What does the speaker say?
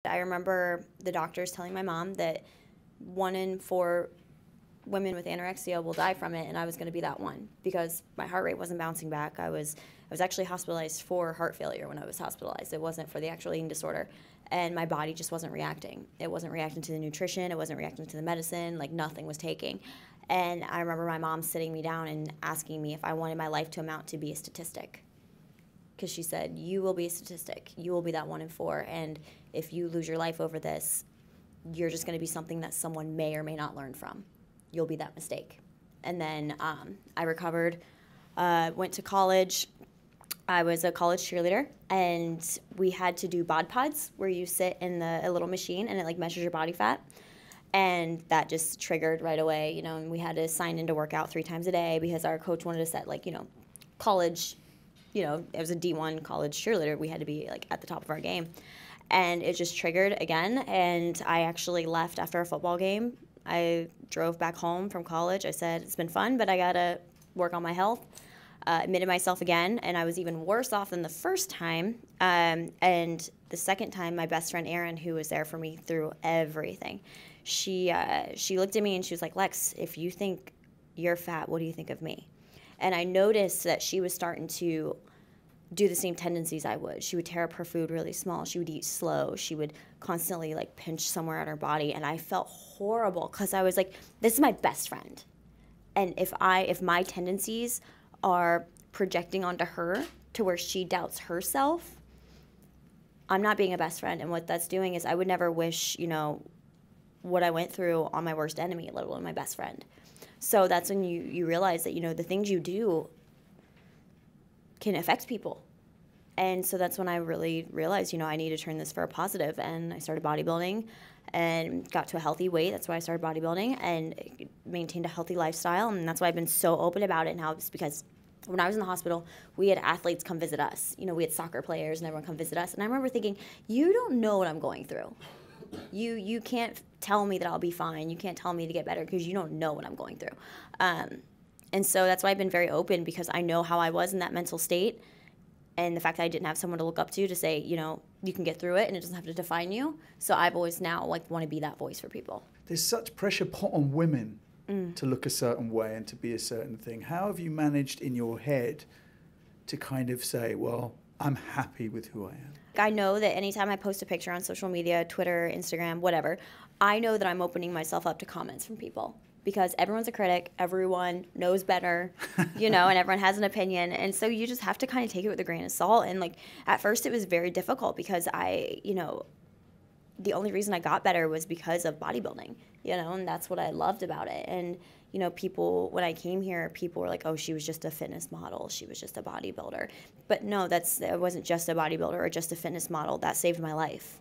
I remember the doctors telling my mom that 1 in 4 women with anorexia will die from it, and I was going to be that one because my heart rate wasn't bouncing back. I was actually hospitalized for heart failure when I was hospitalized. It wasn't for the actual eating disorder, and my body just wasn't reacting. It wasn't reacting to the nutrition. It wasn't reacting to the medicine. Like, nothing was taking. And I remember my mom sitting me down and asking me if I wanted my life to amount to be a statistic. Because she said, you will be a statistic. You will be that 1 in 4. And if you lose your life over this, you're just going to be something that someone may or may not learn from. You'll be that mistake. And then I recovered, went to college. I was a college cheerleader, and we had to do bod pods where you sit in a little machine and it like measures your body fat. And that just triggered right away, and we had to sign in to work out 3 times a day because our coach wanted us at college, it was a D1 college cheerleader. We had to be like at the top of our game. And it just triggered again, and I actually left after a football game. I drove back home from college. I said, it's been fun, but I gotta work on my health. Admitted myself again, and I was even worse off than the first time. And the second time, my best friend Erin, who was there for me through everything, she looked at me and she was like, Lex, if you think you're fat, what do you think of me? And I noticed that she was starting to do the same tendencies I would. She would tear up her food really small. She would eat slow. She would constantly like pinch somewhere on her body. And I felt horrible because I was like, this is my best friend. And if my tendencies are projecting onto her to where she doubts herself, I'm not being a best friend. And what that's doing is I would never wish, what I went through on my worst enemy, let alone my best friend. So that's when you realize that, the things you do can affect people. And so that's when I really realized, I need to turn this for a positive. And I started bodybuilding and got to a healthy weight. That's why I started bodybuilding and maintained a healthy lifestyle. And that's why I've been so open about it now. It's because when I was in the hospital, we had athletes come visit us. We had soccer players and everyone come visit us. And I remember thinking, you don't know what I'm going through. You can't tell me that I'll be fine. You can't tell me to get better because you don't know what I'm going through. And so that's why I've been very open, because I know how I was in that mental state, and the fact that I didn't have someone to look up to say, you can get through it and it doesn't have to define you. So I've always now want to be that voice for people. There's such pressure put on women to look a certain way and to be a certain thing. How have you managed in your head to kind of say, well, I'm happy with who I am? I know that anytime I post a picture on social media, Twitter, Instagram, whatever, I know that I'm opening myself up to comments from people. Because everyone's a critic, everyone knows better, and everyone has an opinion. And so you just have to kind of take it with a grain of salt. And at first it was very difficult because the only reason I got better was because of bodybuilding, and that's what I loved about it. And, people, when I came here, people were like, oh, she was just a fitness model. She was just a bodybuilder. But no, it wasn't just a bodybuilder or just a fitness model. That saved my life.